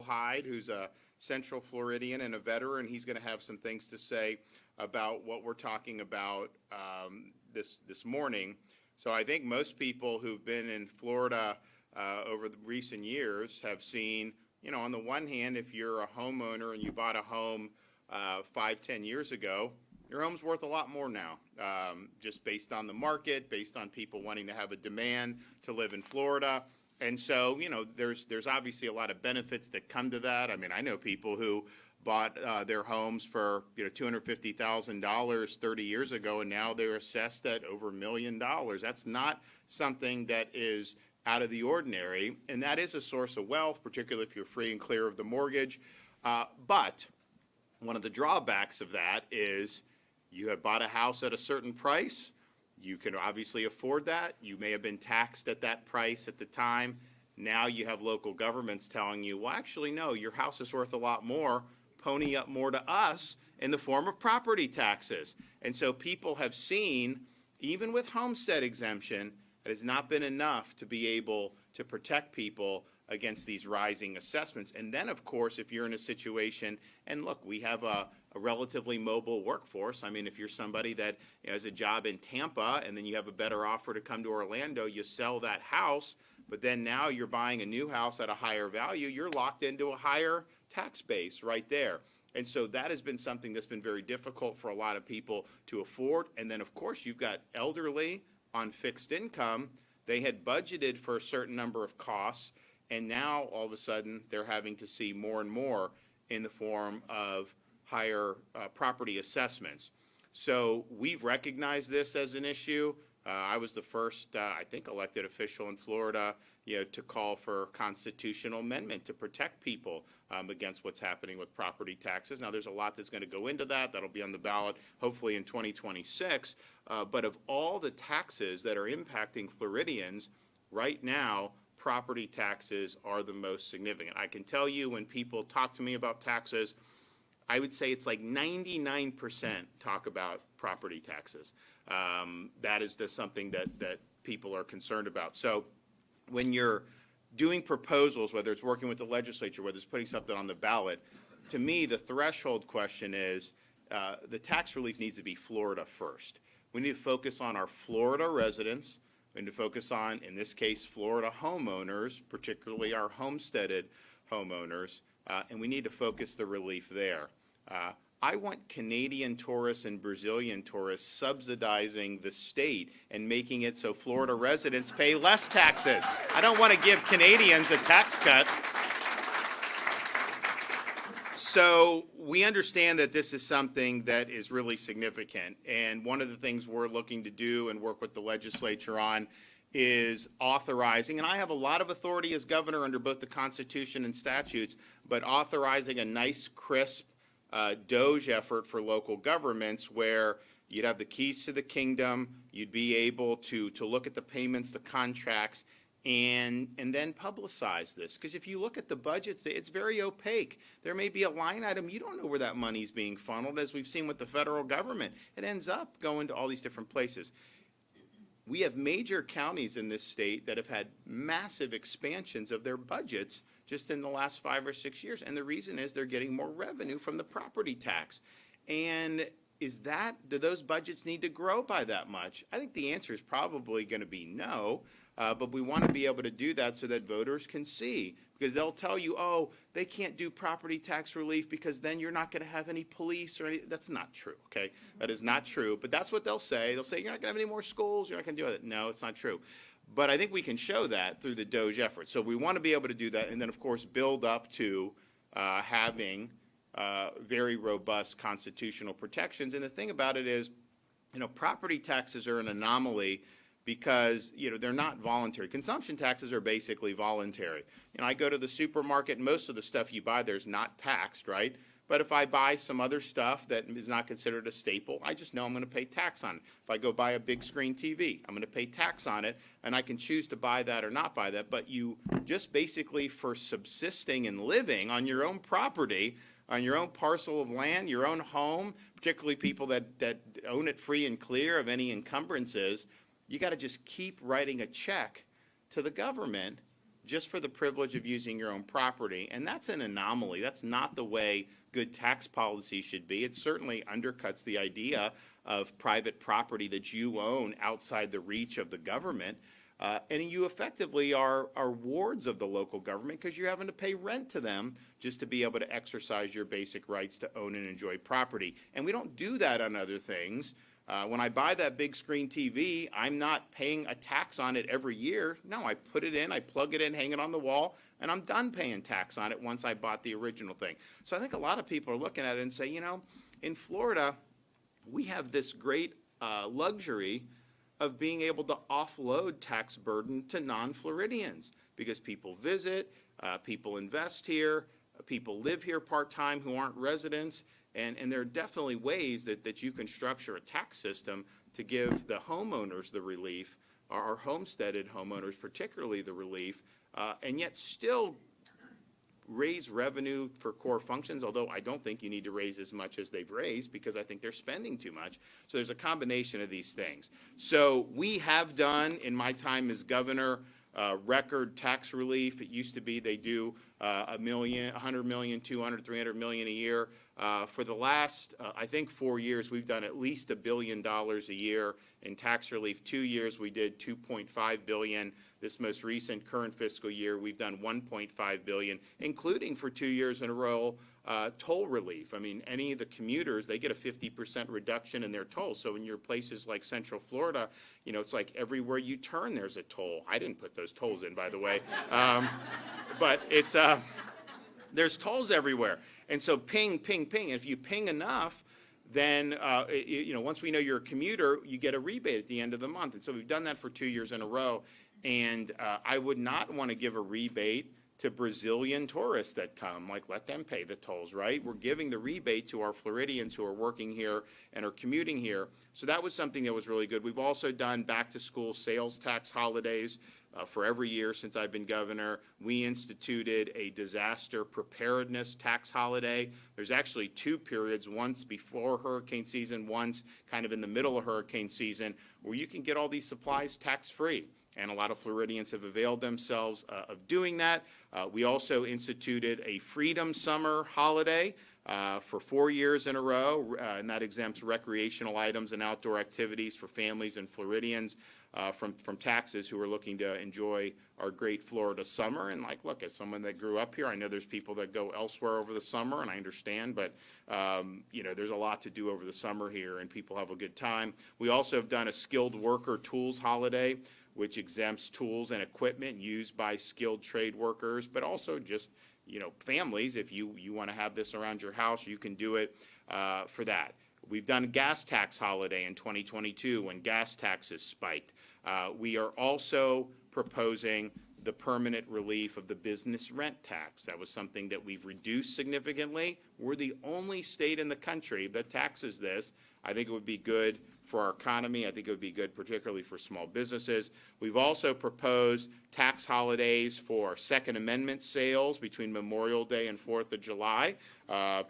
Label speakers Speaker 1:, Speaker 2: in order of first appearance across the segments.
Speaker 1: Hyde, who's a Central Floridian and a veteran. He's going to have some things to say about what we're talking about this morning. So I think most people who've been in Florida over the recent years have seen, you know, on the one hand, if you're a homeowner and you bought a home 5-10 years ago, your home's worth a lot more now, just based on the market, based on people wanting to have a demand to live in Florida. And so, you know, there's obviously a lot of benefits that come to that. I mean, I know people who bought their homes for, you know, $250,000 30 years ago, and now they're assessed at over $1 million. That's not something that is out of the ordinary, and that is a source of wealth, particularly if you're free and clear of the mortgage. But one of the drawbacks of that is you have bought a house at a certain price. You can obviously afford that. You may have been taxed at that price at the time. Now you have local governments telling you, well, actually, no, your house is worth a lot more. Pony up more to us in the form of property taxes. And so people have seen, even with homestead exemption, it has not been enough to be able to protect people against these rising assessments. And then, of course, if you're in a situation, and look, we have a relatively mobile workforce. I mean, if you're somebody that has a job in Tampa and then you have a better offer to come to Orlando, you sell that house, but then now you're buying a new house at a higher value, you're locked into a higher tax base right there. And so that has been something that's been very difficult for a lot of people to afford. And then, of course, you've got elderly on fixed income. They had budgeted for a certain number of costs, and now all of a sudden they're having to see more and more in the form of higher property assessments. So we've recognized this as an issue. I was the first, I think, elected official in Florida, to call for constitutional amendment to protect people against what's happening with property taxes. Now, there's a lot that's going to go into that. That'll be on the ballot, hopefully, in 2026. But of all the taxes that are impacting Floridians, right now, property taxes are the most significant. I can tell you when people talk to me about taxes, I would say it's like 99% talk about property taxes. That is something that people are concerned about. So when you're doing proposals, whether it's working with the legislature, whether it's putting something on the ballot, to me, the threshold question is the tax relief needs to be Florida first. We need to focus on our Florida residents. We need to focus on, in this case, Florida homeowners, particularly our homesteaded homeowners, and we need to focus the relief there. I want Canadian tourists and Brazilian tourists subsidizing the state and making it so Florida residents pay less taxes. I don't want to give Canadians a tax cut. So we understand that this is something that is really significant, and one of the things we're looking to do and work with the legislature on is authorizing, and I have a lot of authority as governor under both the Constitution and statutes, but authorizing a nice, crisp DOGE effort for local governments where you'd have the keys to the kingdom, you'd be able to look at the payments, the contracts, and then publicize this. Because if you look at the budgets, it's very opaque. There may be a line item, you don't know where that money's being funneled, as we've seen with the federal government. It ends up going to all these different places. We have major counties in this state that have had massive expansions of their budgets just in the last 5 or 6 years. And the reason is they're getting more revenue from the property tax. And do those budgets need to grow by that much? I think the answer is probably going to be no, but we want to be able to do that so that voters can see, because they'll tell you, oh, they can't do property tax relief because then you're not going to have any police or any. That's not true, okay? That is not true, but that's what they'll say. They'll say you're not going to have any more schools, you're not going to do it. No, it's not true. But I think we can show that through the DOGE effort. So we want to be able to do that, and then, of course, build up to having very robust constitutional protections. And the thing about it is, property taxes are an anomaly because, they're not voluntary. Consumption taxes are basically voluntary. I go to the supermarket, and most of the stuff you buy there is not taxed, right? But if I buy some other stuff that is not considered a staple, I just know I'm going to pay tax on it. If I go buy a big screen TV, I'm going to pay tax on it, and I can choose to buy that or not buy that. But you just basically, for subsisting and living on your own property, on your own parcel of land, your own home, particularly people that own it free and clear of any encumbrances, you got to just keep writing a check to the government just for the privilege of using your own property. And that's an anomaly. That's not the way good tax policy should be. It certainly undercuts the idea of private property that you own outside the reach of the government. And you effectively are wards of the local government because you're having to pay rent to them just to be able to exercise your basic rights to own and enjoy property. And we don't do that on other things. When I buy that big screen TV, I'm not paying a tax on it every year. No, I put it in, I plug it in, hang it on the wall, and I'm done paying tax on it once I bought the original thing. So I think a lot of people are looking at it and say, you know, in Florida, we have this great luxury of being able to offload tax burden to non-Floridians because people visit, people invest here, people live here part-time who aren't residents. And there are definitely ways that you can structure a tax system to give the homeowners the relief, our homesteaded homeowners particularly the relief, and yet still raise revenue for core functions, although I don't think you need to raise as much as they've raised because I think they're spending too much. So there's a combination of these things. So we have done, in my time as governor, record tax relief. It used to be they do $1 million, $100 million, $200, $300 million a year. For the last, I think 4 years, we've done at least $1 billion a year in tax relief. 2 years we did $2.5 billion. This most recent current fiscal year, we've done $1.5 billion, including for 2 years in a row, toll relief. I mean, any of the commuters, they get a 50% reduction in their tolls. So in your places like Central Florida, you know, it's like everywhere you turn, there's a toll. I didn't put those tolls in, by the way. But it's, there's tolls everywhere. And so ping, ping, ping. If you ping enough, then, you know, once we know you're a commuter, you get a rebate at the end of the month. And so we've done that for 2 years in a row. And I would not want to give a rebate to Brazilian tourists that come, like let them pay the tolls, right? We're giving the rebate to our Floridians who are working here and are commuting here. So that was something that was really good. We've also done back to school sales tax holidays for every year since I've been governor. We instituted a disaster preparedness tax holiday. There's actually 2 periods, once before hurricane season, once kind of in the middle of hurricane season, where you can get all these supplies tax-free. And a lot of Floridians have availed themselves of doing that. We also instituted a Freedom Summer holiday for 4 years in a row, and that exempts recreational items and outdoor activities for families and Floridians from taxes who are looking to enjoy our great Florida summer. And like, look, as someone that grew up here, I know there's people that go elsewhere over the summer, and I understand, but you know, there's a lot to do over the summer here, and people have a good time. We also have done a skilled worker tools holiday, which exempts tools and equipment used by skilled trade workers, but also just, you know, families. If you want to have this around your house, you can do it for that. We've done a gas tax holiday in 2022 when gas taxes spiked. We are also proposing the permanent relief of the business rent tax. That was something that we've reduced significantly. We're the only state in the country that taxes this. I think it would be good for our economy. I think it would be good particularly for small businesses. We've also proposed tax holidays for Second Amendment sales between Memorial Day and 4th of July.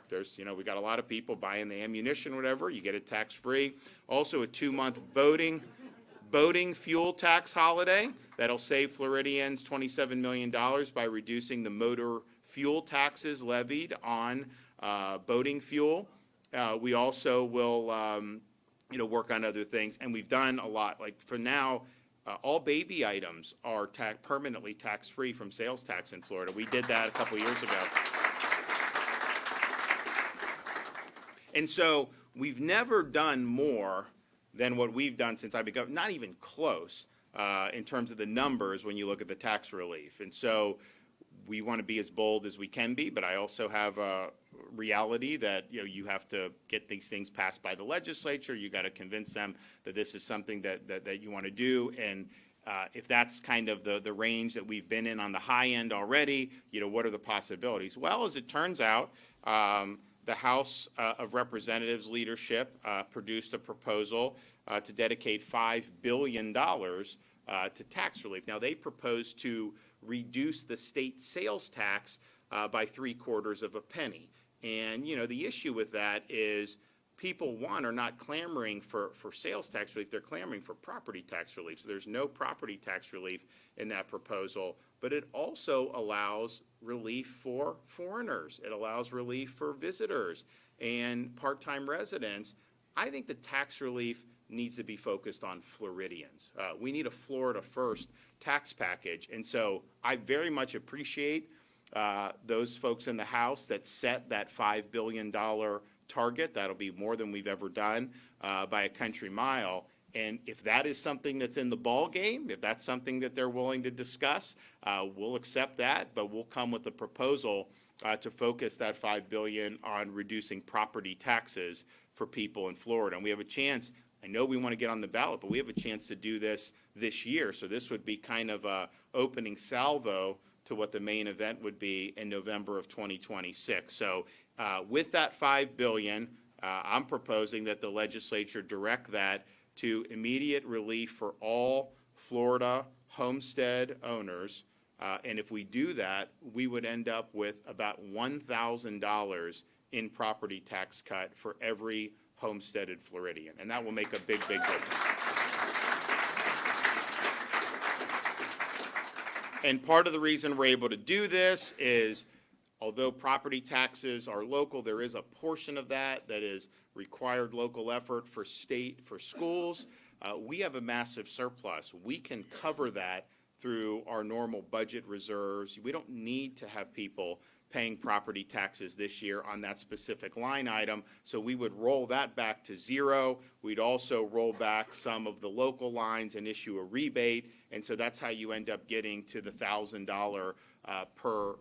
Speaker 1: There's, you know, we got a lot of people buying the ammunition, whatever. You get it tax-free. Also a 2-month boating fuel tax holiday that'll save Floridians $27 million by reducing the motor fuel taxes levied on boating fuel. We also will you know, work on other things, and we've done a lot. Like for now, all baby items are permanently tax-free from sales tax in Florida. We did that a couple years ago. And so we've never done more than what we've done since I've been governor, not even close in terms of the numbers when you look at the tax relief. And so we want to be as bold as we can be, but I also have a reality that, you know, you have to get these things passed by the legislature. You got to convince them that this is something that you want to do. And if that's kind of the range that we've been in on the high end already, you know, what are the possibilities? Well, as it turns out, the House of Representatives leadership produced a proposal to dedicate $5 billion to tax relief. Now, they proposed to reduce the state sales tax by 3/4 of a penny. And, you know, the issue with that is people, one, are not clamoring for sales tax relief. They're clamoring for property tax relief. So there's no property tax relief in that proposal. but it also allows relief for foreigners. It allows relief for visitors and part-time residents. I think the tax relief needs to be focused on Floridians. We need a Florida first tax package. And so I very much appreciate those folks in the House that set that $5 billion target. That'll be more than we've ever done by a country mile. And if that is something that's in the ball game, if that's something that they're willing to discuss, we'll accept that, but we'll come with a proposal to focus that $5 billion on reducing property taxes for people in Florida. And we have a chance. I know we want to get on the ballot, but we have a chance to do this year. So this would be kind of a opening salvo to what the main event would be in November of 2026. So with that $5 billion, I'm proposing that the legislature direct that to immediate relief for all Florida homestead owners. And if we do that, we would end up with about $1,000 in property tax cut for every homesteaded Floridian. And that will make a big, big difference. And part of the reason we're able to do this is, although property taxes are local, there is a portion of that that is required local effort for state, for schools. We have a massive surplus. We can cover that through our normal budget reserves. We don't need to have people paying property taxes this year on that specific line item, so we would roll that back to zero. We'd also roll back some of the local lines and issue a rebate, and so that's how you end up getting to the $1,000 per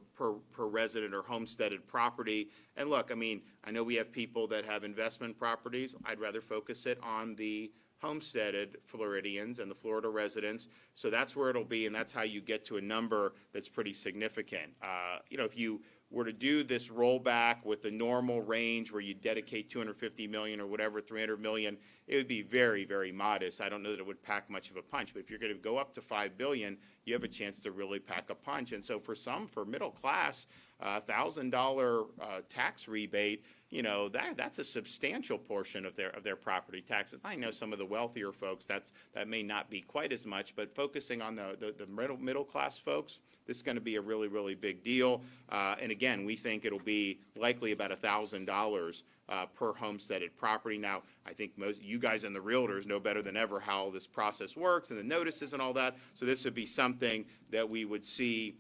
Speaker 1: resident or homesteaded property. And look, I mean, I know we have people that have investment properties. I'd rather focus it on the homesteaded Floridians and the Florida residents. So that's where it'll be, and that's how you get to a number that's pretty significant. You know, if you were to do this rollback with the normal range where you dedicate $250 million or whatever, $300 million, it would be very, very modest. I don't know that it would pack much of a punch, but if you're going to go up to $5 billion, you have a chance to really pack a punch. And so for some, for middle class, $1,000 tax rebate, you know, that's a substantial portion of their property taxes. I know some of the wealthier folks, that may not be quite as much, but focusing on the middle class folks, this is going to be a really, really big deal. And again, we think it'll be likely about $1,000 per homesteaded property. Now, I think most you guys and the realtors know better than ever how this process works and the notices and all that. So this would be something that we would see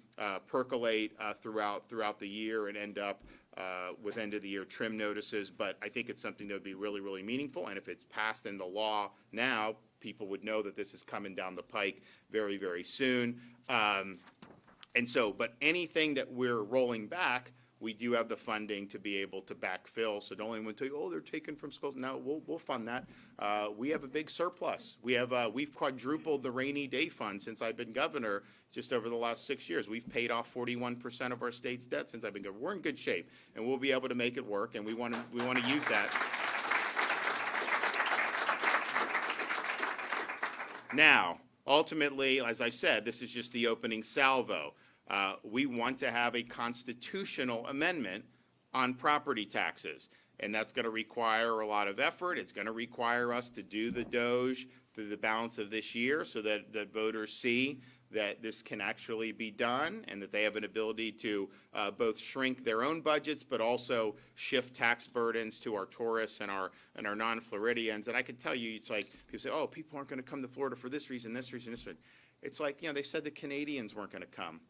Speaker 1: percolate throughout the year and end up with end of the year trim notices. But I think it's something that would be really, really meaningful. And if it's passed into law now, people would know that this is coming down the pike very, very soon. And so, but anything that we're rolling back, we do have the funding to be able to backfill. So don't anyone tell you, oh, they're taken from schools. No, we'll fund that. We have a big surplus. We've quadrupled the rainy day fund since I've been governor. Just over the last 6 years, we've paid off 41% of our state's debt since I've been governor. We're in good shape, and we'll be able to make it work. And we want to use that. Now, ultimately, as I said, this is just the opening salvo. We want to have a constitutional amendment on property taxes, and that's going to require a lot of effort. It's going to require us to do the DOGE through the balance of this year so that voters see that this can actually be done and that they have an ability to both shrink their own budgets but also shift tax burdens to our tourists and our non-Floridians. And I can tell you, it's like people say, oh, people aren't going to come to Florida for this reason, this reason, this reason. It's like, you know, they said the Canadians weren't going to come.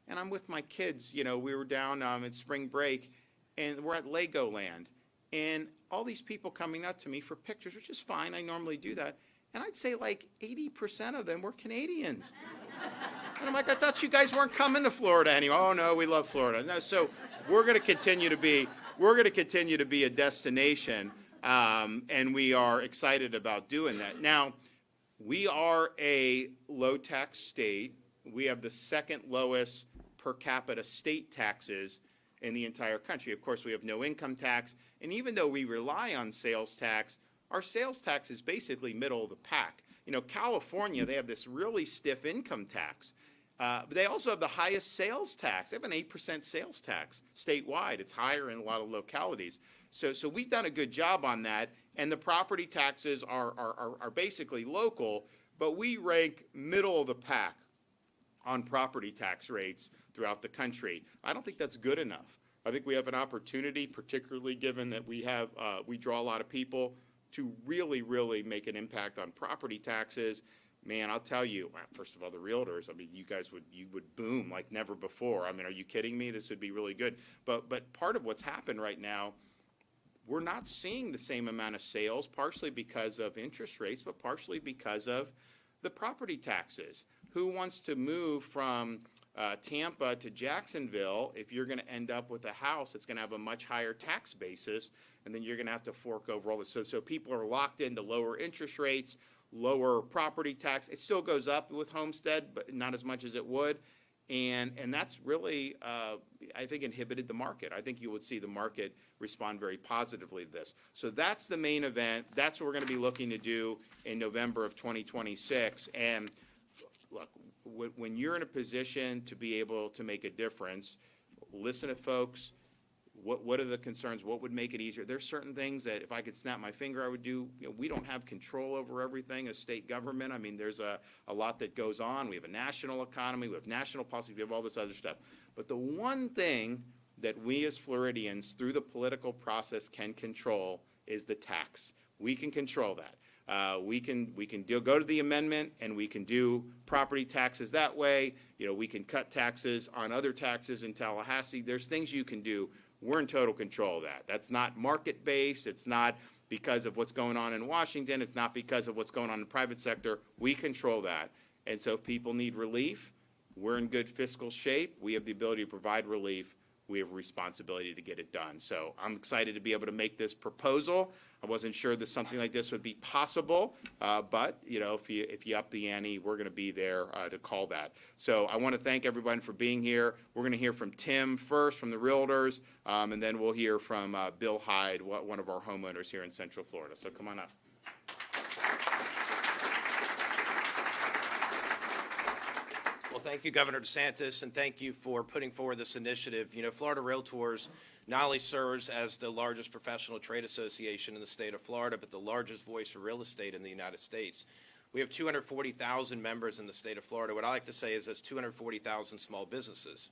Speaker 1: And I'm with my kids, you know, we were down in spring break, and we're at Legoland. And all these people coming up to me for pictures, which is fine, I normally do that. And I'd say like 80% of them were Canadians. And I'm like, I thought you guys weren't coming to Florida anymore. Oh, no, we love Florida. No, so we're going to continue to be a destination, and we are excited about doing that. Now, we are a low-tax state. We have the second lowest per capita state taxes in the entire country. Of course, we have no income tax, and even though we rely on sales tax, our sales tax is basically middle of the pack. You know, California, they have this really stiff income tax, but they also have the highest sales tax. They have an 8% sales tax statewide. It's higher in a lot of localities. So we've done a good job on that, and the property taxes are basically local, but we rank middle of the pack on property tax rates throughout the country. I don't think that's good enough. I think we have an opportunity, particularly given that we draw a lot of people, to really, really make an impact on property taxes. Man, I'll tell you, first of all, the realtors, I mean, you would boom like never before. I mean, are you kidding me? This would be really good. But part of what's happened right now, we're not seeing the same amount of sales, partially because of interest rates, but partially because of the property taxes. Who wants to move from Tampa to Jacksonville if you're going to end up with a house that's going to have a much higher tax basis, and then you're going to have to fork over all this? So people are locked into lower interest rates, lower property tax. It still goes up with homestead, but not as much as it would. And that's really, I think, inhibited the market. I think you would see the market respond very positively to this. So that's the main event. That's what we're going to be looking to do in November of 2026. And look, when you're in a position to be able to make a difference, listen to folks. What are the concerns? What would make it easier? There's certain things that if I could snap my finger, I would do. You know, we don't have control over everything as state government. I mean, there's a lot that goes on. We have a national economy. We have national policy. We have all this other stuff. But the one thing that we as Floridians, through the political process, can control is the tax. We can control that. We can go to the amendment, and we can do property taxes that way. You know, we can cut taxes on other taxes in Tallahassee. There's things you can do. We're in total control of that. That's not market-based. It's not because of what's going on in Washington. It's not because of what's going on in the private sector. We control that. And so if people need relief, we're in good fiscal shape. We have the ability to provide relief. We have a responsibility to get it done. So I'm excited to be able to make this proposal. I wasn't sure that something like this would be possible, but you know, if you up the ante, we're going to be there to call that. So I want to thank everyone for being here. We're going to hear from Tim first from the Realtors, and then we'll hear from Bill Hyde, one of our homeowners here in Central Florida. So come on up.
Speaker 2: Well, thank you, Governor DeSantis, and thank you for putting forward this initiative. You know, Florida Realtors not only serves as the largest professional trade association in the state of Florida, but the largest voice for real estate in the United States. We have 240,000 members in the state of Florida. What I like to say is that's 240,000 small businesses.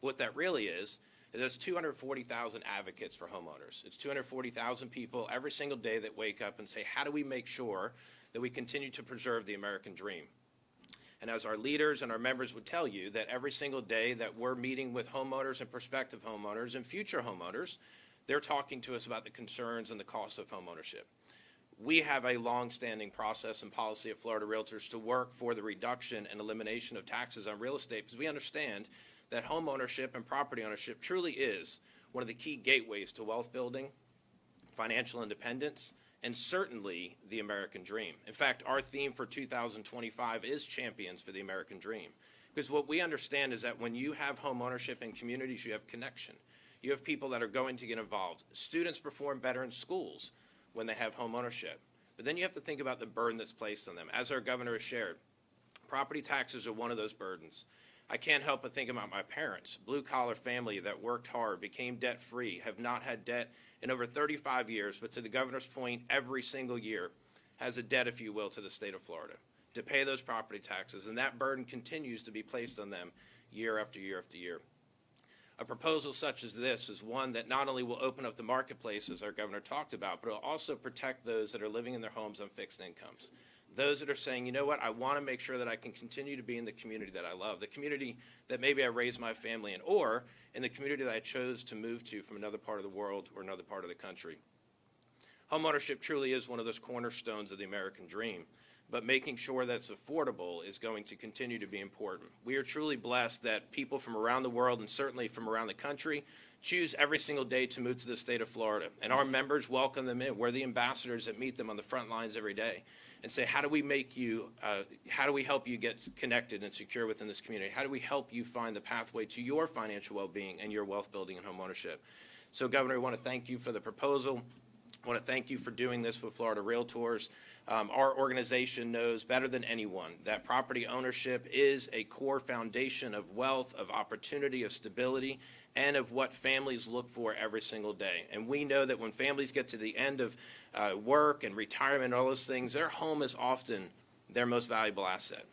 Speaker 2: What that really is that's 240,000 advocates for homeowners. It's 240,000 people every single day that wake up and say, how do we make sure that we continue to preserve the American dream? And as our leaders and our members would tell you, that every single day that we're meeting with homeowners and prospective homeowners and future homeowners, they're talking to us about the concerns and the cost of homeownership. We have a long-standing process and policy at Florida Realtors to work for the reduction and elimination of taxes on real estate, because we understand that homeownership and property ownership truly is one of the key gateways to wealth building, financial independence, and certainly the American dream. In fact, our theme for 2025 is Champions for the American Dream. Because what we understand is that when you have home ownership in communities, you have connection. You have people that are going to get involved. Students perform better in schools when they have home ownership. But then you have to think about the burden that's placed on them. As our governor has shared, property taxes are one of those burdens. I can't help but think about my parents, blue-collar family that worked hard, became debt-free, have not had debt in over 35 years, but to the governor's point, every single year has a debt, if you will, to the state of Florida to pay those property taxes, and that burden continues to be placed on them year after year after year. A proposal such as this is one that not only will open up the marketplace, as our governor talked about, but it will also protect those that are living in their homes on fixed incomes. Those that are saying, you know what, I want to make sure that I can continue to be in the community that I love, the community that maybe I raised my family in, or in the community that I chose to move to from another part of the world or another part of the country. Homeownership truly is one of those cornerstones of the American dream, but making sure that it's affordable is going to continue to be important. We are truly blessed that people from around the world, and certainly from around the country, choose every single day to move to the state of Florida, and our members welcome them in. We're the ambassadors that meet them on the front lines every day and say, how do we help you get connected and secure within this community? How do we help you find the pathway to your financial well-being and your wealth building and home ownership? So, Governor, I want to thank you for the proposal. I want to thank you for doing this with Florida Realtors. Our organization knows better than anyone that property ownership is a core foundation of wealth, of opportunity, of stability, and of what families look for every single day. And we know that when families get to the end of work and retirement and all those things, their home is often their most valuable asset.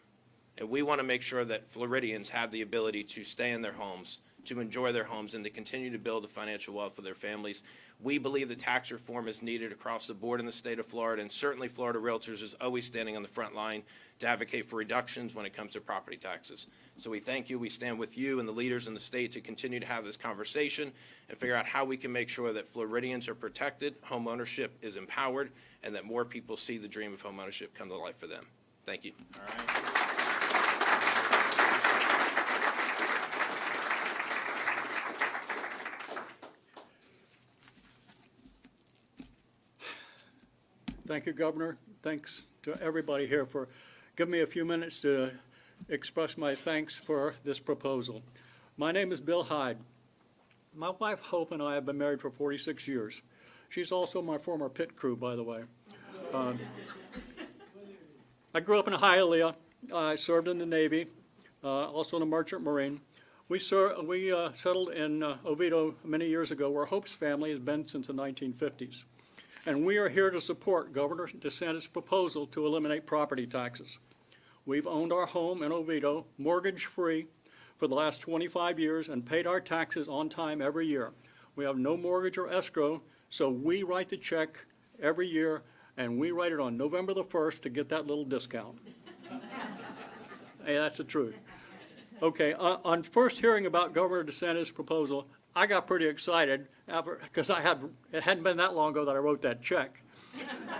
Speaker 2: And we want to make sure that Floridians have the ability to stay in their homes, to enjoy their homes, and to continue to build the financial wealth for their families. We believe that tax reform is needed across the board in the state of Florida, and certainly Florida Realtors is always standing on the front line to advocate for reductions when it comes to property taxes. So we thank you. We stand with you and the leaders in the state to continue to have this conversation and figure out how we can make sure that Floridians are protected, home ownership is empowered, and that more people see the dream of home ownership come to life for them. Thank you.
Speaker 1: All right.
Speaker 3: Thank you, Governor. Thanks to everybody here for giving me a few minutes to express my thanks for this proposal. My name is Bill Hyde. My wife, Hope, and I have been married for 46 years. She's also my former pit crew, by the way. I grew up in Hialeah. I served in the Navy, also in the Merchant Marine. We settled in Oviedo many years ago, where Hope's family has been since the 1950s. And we are here to support Governor DeSantis' proposal to eliminate property taxes. We've owned our home in Oviedo, mortgage-free, for the last 25 years and paid our taxes on time every year. We have no mortgage or escrow, so we write the check every year, and we write it on November the 1st to get that little discount. Hey, that's the truth. Okay, on first hearing about Governor DeSantis' proposal, I got pretty excited because it hadn't been that long ago that I wrote that check.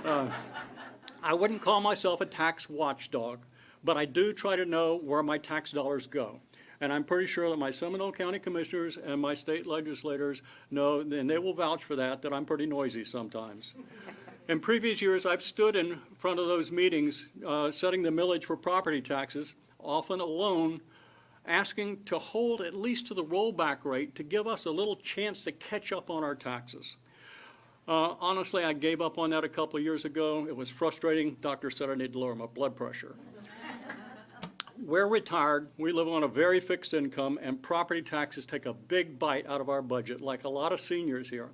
Speaker 3: I wouldn't call myself a tax watchdog, but I do try to know where my tax dollars go. And I'm pretty sure that my Seminole County commissioners and my state legislators know, and they will vouch for that I'm pretty noisy sometimes. In previous years, I've stood in front of those meetings setting the millage for property taxes, often alone, asking to hold at least to the rollback rate to give us a little chance to catch up on our taxes. Honestly, I gave up on that a couple of years ago. It was frustrating. Doctor said I need to lower my blood pressure. We're retired. We live on a very fixed income, and property taxes take a big bite out of our budget, like a lot of seniors here.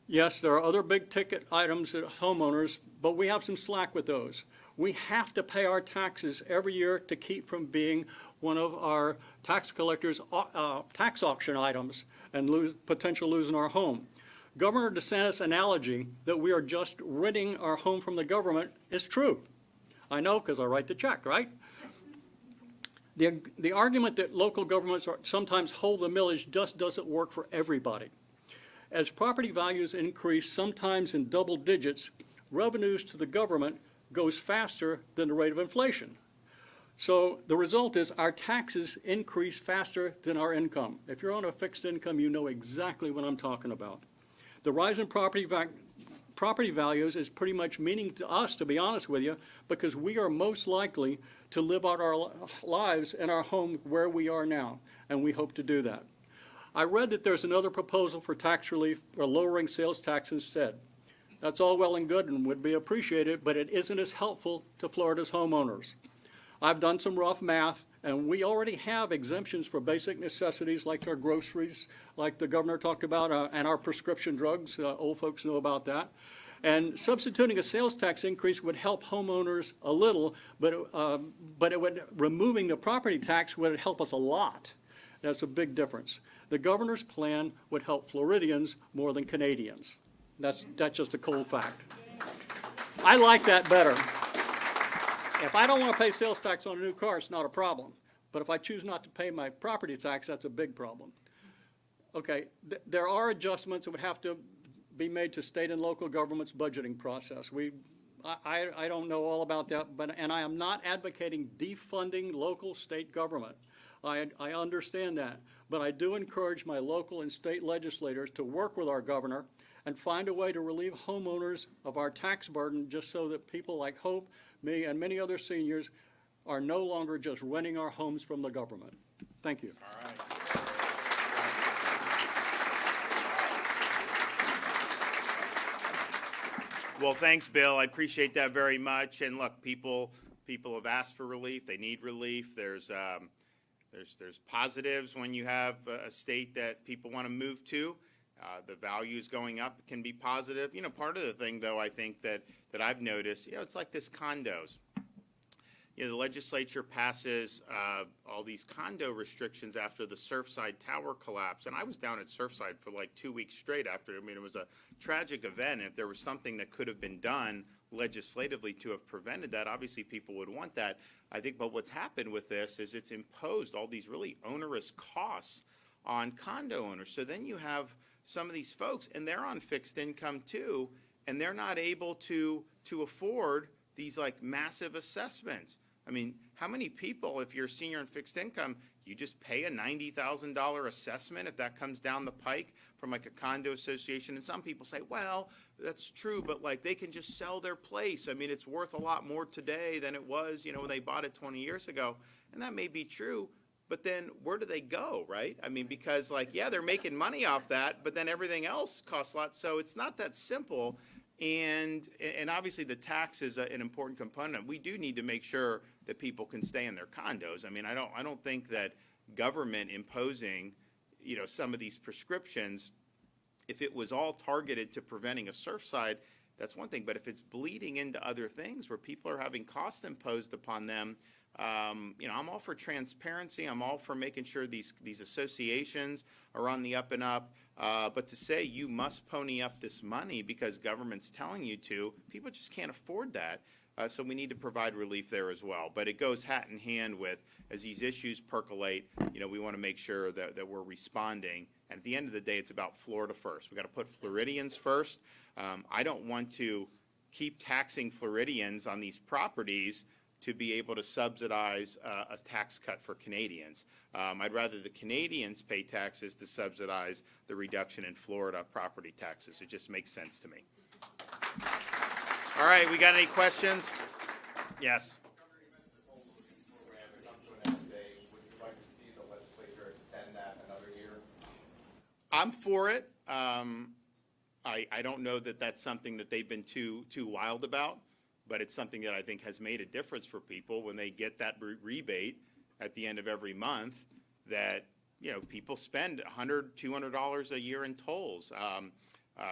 Speaker 3: Yes, there are other big ticket items as homeowners, but we have some slack with those. We have to pay our taxes every year to keep from being one of our tax collectors' tax auction items and potential losing our home. Governor DeSantis' analogy that we are just renting our home from the government is true. I know because I write the check, right? The argument that local governments sometimes hold the millage just doesn't work for everybody. As property values increase, sometimes in double digits, revenues to the government goes faster than the rate of inflation. So the result is our taxes increase faster than our income. If you're on a fixed income, you know exactly what I'm talking about. The rise in property values is pretty much meaning to us, to be honest with you, because we are most likely to live out our lives in our home where we are now, and we hope to do that. I read that there's another proposal for tax relief or lowering sales tax instead. That's all well and good and would be appreciated, but it isn't as helpful to Florida's homeowners. I've done some rough math, and we already have exemptions for basic necessities like our groceries, like the governor talked about, and our prescription drugs. Old folks know about that. And substituting a sales tax increase would help homeowners a little, but removing the property tax would help us a lot. That's a big difference. The governor's plan would help Floridians more than Canadians. That's just a cold fact. I like that better. If I don't want to pay sales tax on a new car, it's not a problem. But if I choose not to pay my property tax, that's a big problem. Okay, there are adjustments that would have to be made to state and local government's budgeting process. I don't know all about that, and I am not advocating defunding local state government. I understand that, but I do encourage my local and state legislators to work with our governor and find a way to relieve homeowners of our tax burden, just so that people like Hope, me, and many other seniors are no longer just renting our homes from the government. Thank you.
Speaker 1: All right. Well, thanks, Bill. I appreciate that very much. And look, people have asked for relief. They need relief. There's positives when you have a state that people want to move to. The values going up can be positive. You know, part of the thing, though, I think that I've noticed, it's like this condos. the legislature passes all these condo restrictions after the Surfside Tower collapse. And I was down at Surfside for like 2 weeks straight after. I mean, it was a tragic event. If there was something that could have been done legislatively to have prevented that, obviously people would want that. I think, but what's happened with this is it's imposed all these really onerous costs on condo owners. So then you have some of these folks, and they're on fixed income too, and they're not able to afford these like massive assessments. I mean, how many people, if you're a senior on fixed income, you just pay a $90,000 assessment if that comes down the pike from like a condo association? And some people say, well, that's true, but like they can just sell their place. I mean, it's worth a lot more today than it was, when they bought it 20 years ago. And that may be true, but then where do they go, right? I mean, because like, yeah, they're making money off that, but then everything else costs a lot. So it's not that simple. And obviously the tax is an important component. We do need to make sure that people can stay in their condos. I mean, I don't think that government imposing, some of these prescriptions, if it was all targeted to preventing a Surfside, that's one thing. But if it's bleeding into other things where people are having costs imposed upon them, I'm all for transparency. I'm all for making sure these associations are on the up and up. But to say you must pony up this money because government's telling you to, people just can't afford that. So we need to provide relief there as well. But it goes hat in hand with, as these issues percolate, we want to make sure that we're responding. And at the end of the day, it's about Florida first. We've got to put Floridians first. I don't want to keep taxing Floridians on these properties to be able to subsidize a tax cut for Canadians. I'd rather the Canadians pay taxes to subsidize the reduction in Florida property taxes. It just makes sense to me. All right, we got any questions? Yes.
Speaker 4: Governor, you mentioned the toll relief program. It comes to an end today. Would you like to see the legislature extend that another year?
Speaker 1: I'm for it. I don't know that that's something that they've been too wild about, but it's something that I think has made a difference for people when they get that rebate at the end of every month that, people spend $100, $200 a year in tolls,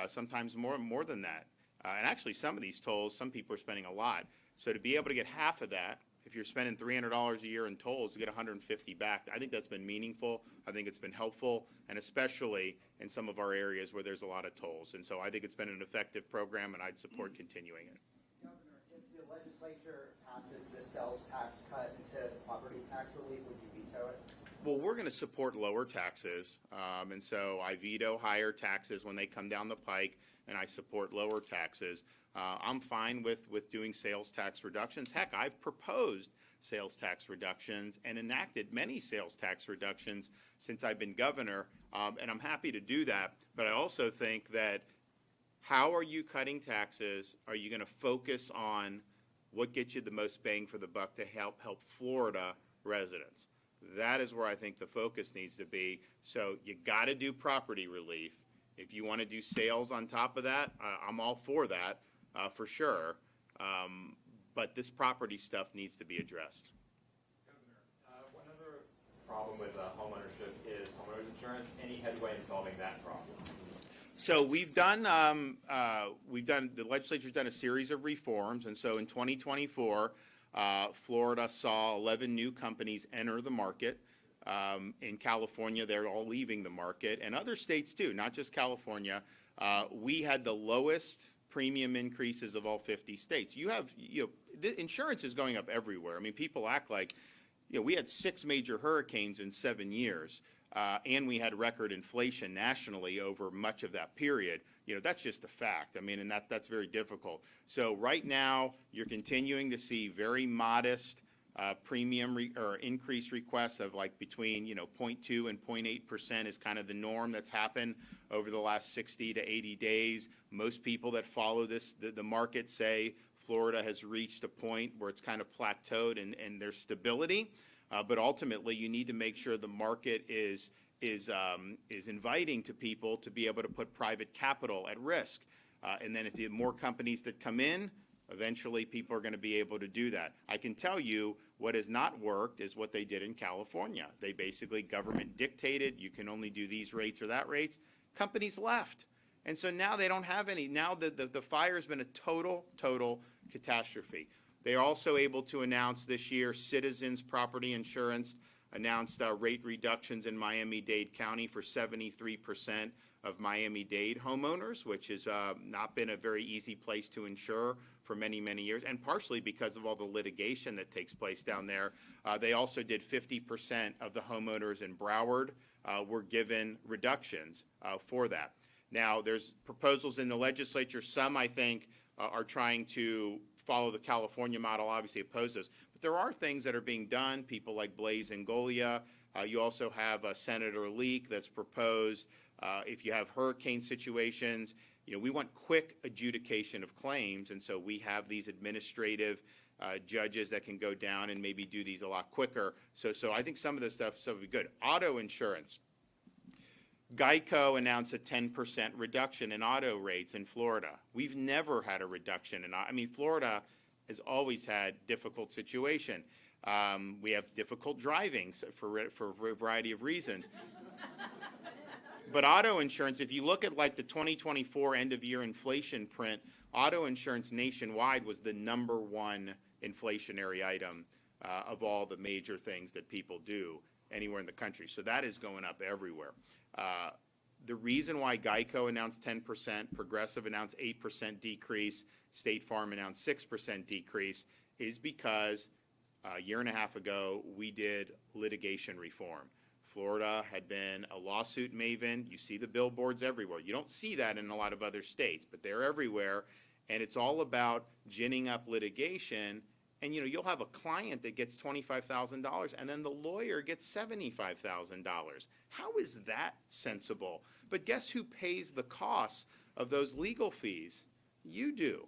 Speaker 1: sometimes more than that. And actually some of these tolls, some people are spending a lot. So to be able to get half of that, if you're spending $300 a year in tolls, to get $150 back, I think that's been meaningful. I think it's been helpful, and especially in some of our areas where there's a lot of tolls. And so I think it's been an effective program, and I'd support continuing it.
Speaker 5: Governor, if the legislature passes the sales tax cut instead of the property tax relief, would you veto it?
Speaker 1: Well, we're going to support lower taxes, and so I veto higher taxes when they come down the pike, and I support lower taxes. I'm fine with doing sales tax reductions. Heck, I've proposed sales tax reductions and enacted many sales tax reductions since I've been governor, and I'm happy to do that. But I also think that how are you cutting taxes? Are you going to focus on what gets you the most bang for the buck to help Florida residents? That is where I think the focus needs to be. So you got to do property relief. If you want to do sales on top of that, I'm all for that, for sure. But this property stuff needs to be addressed.
Speaker 4: Governor, one other problem with homeownership is homeowners insurance. Any headway in solving that problem?
Speaker 1: So the legislature's done a series of reforms, and so in 2024, Florida saw 11 new companies enter the market. In California, they're all leaving the market, and other states too, not just California. We had the lowest premium increases of all 50 states. The insurance is going up everywhere. I mean, people act like, we had 6 major hurricanes in 7 years, and we had record inflation nationally over much of that period. That's just a fact. I mean, and that's very difficult. So right now, you're continuing to see very modest premium or increase requests of like between 0.2 and 0.8% is kind of the norm that's happened over the last 60 to 80 days. Most people that follow this, the market say Florida has reached a point where it's kind of plateaued and there's stability. But ultimately, you need to make sure the market is inviting to people to be able to put private capital at risk. And then if you have more companies that come in, eventually people are going to be able to do that. I can tell you what has not worked is what they did in California. They basically, government dictated, you can only do these rates or that rates. Companies left. And so now they don't have any. Now the fire's been a total catastrophe. They are also able to announce this year Citizens Property Insurance announced rate reductions in Miami-Dade County for 73% of Miami-Dade homeowners, which has not been a very easy place to insure for many, many years, and partially because of all the litigation that takes place down there. They also did 50% of the homeowners in Broward were given reductions for that. Now, there's proposals in the legislature. Some, I think, are trying to follow the California model, obviously oppose those. But there are things that are being done, people like Blaise Ngolia. You also have Senator Leak that's proposed, if you have hurricane situations, we want quick adjudication of claims, and so we have these administrative judges that can go down and maybe do these a lot quicker. So I think some of this stuff would be good. Auto insurance. Geico announced a 10% reduction in auto rates in Florida. We've never had a reduction in, Florida has always had difficult situation. We have difficult driving for a variety of reasons. But auto insurance, if you look at like the 2024 end of year inflation print, auto insurance nationwide was the #1 inflationary item of all the major things that people do anywhere in the country. So that is going up everywhere. The reason why Geico announced 10%, Progressive announced 8% decrease, State Farm announced 6% decrease, is because a year and a half ago we did litigation reform. Florida had been a lawsuit maven. You see the billboards everywhere. You don't see that in a lot of other states, but they're everywhere. And it's all about ginning up litigation. And, you'll have a client that gets $25,000 and then the lawyer gets $75,000. How is that sensible? But guess who pays the costs of those legal fees? You do.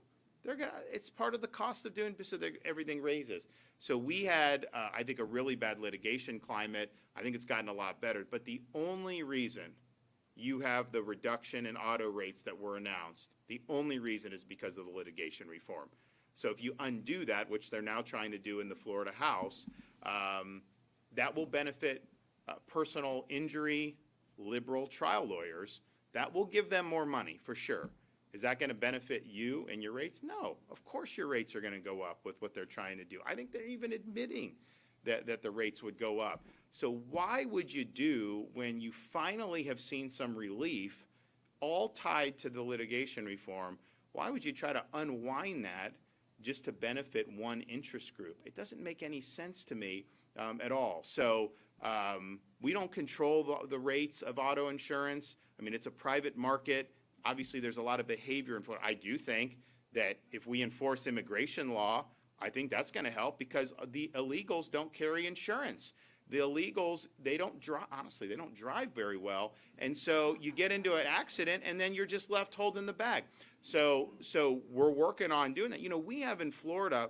Speaker 1: It's part of the cost of doing business, so everything raises. So we had, I think, a really bad litigation climate. I think it's gotten a lot better. But the only reason you have the reduction in auto rates that were announced, the only reason is because of the litigation reform. So if you undo that, which they're now trying to do in the Florida House, that will benefit personal injury, liberal trial lawyers. That will give them more money, for sure. Is that going to benefit you and your rates? No. Of course your rates are going to go up with what they're trying to do. I think they're even admitting that the rates would go up. So why would you do, when you finally have seen some relief, all tied to the litigation reform, why would you try to unwind that just to benefit one interest group? It doesn't make any sense to me at all. So we don't control the rates of auto insurance. It's a private market. Obviously, there's a lot of behavior in Florida. I do think that if we enforce immigration law, I think that's going to help, because the illegals don't carry insurance. The illegals, they don't drive, honestly, they don't drive very well. And so you get into an accident and then you're just left holding the bag. So we're working on doing that. We have in Florida,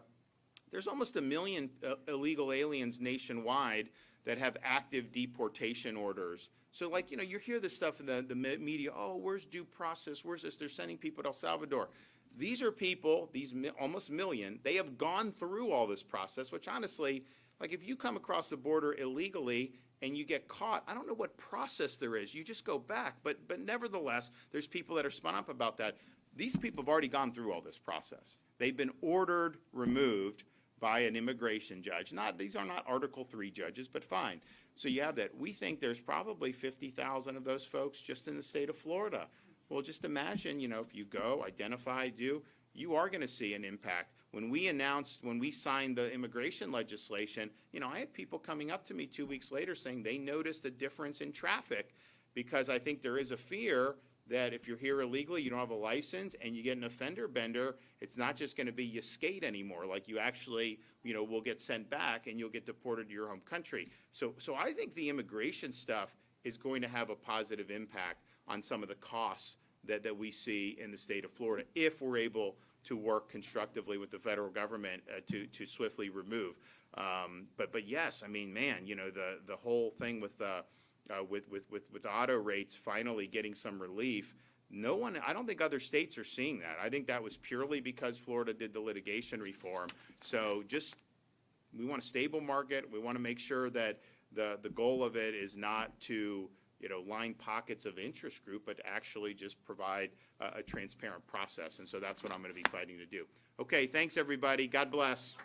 Speaker 1: there's almost 1 million illegal aliens nationwide that have active deportation orders. So you hear this stuff in the media, oh, where's due process? Where's this? They're sending people to El Salvador. These are people, these almost 1 million, they have gone through all this process, which honestly, if you come across the border illegally and you get caught, I don't know what process there is. You just go back. But nevertheless, there's people that are spun up about that. These people have already gone through all this process. They've been ordered removed by an immigration judge. These are not Article III judges, but fine. So you have that. We think there's probably 50,000 of those folks just in the state of Florida. Well, just imagine, if you go, identify, you are going to see an impact. When we signed the immigration legislation, I had people coming up to me 2 weeks later saying they noticed a difference in traffic, because I think there is a fear that if you're here illegally, you don't have a license, and you get an offender bender, it's not just going to be you skate anymore. You actually, will get sent back and you'll get deported to your home country. So I think the immigration stuff is going to have a positive impact on some of the costs that we see in the state of Florida, if we're able to work constructively with the federal government to swiftly remove. But yes, the whole thing with auto rates finally getting some relief, I don't think other states are seeing that. I think that was purely because Florida did the litigation reform. So we want a stable market. We want to make sure that the goal of it is not to line pockets of interest group, but actually just provide a transparent process. And so that's what I'm going to be fighting to do. Okay, thanks, everybody. God bless.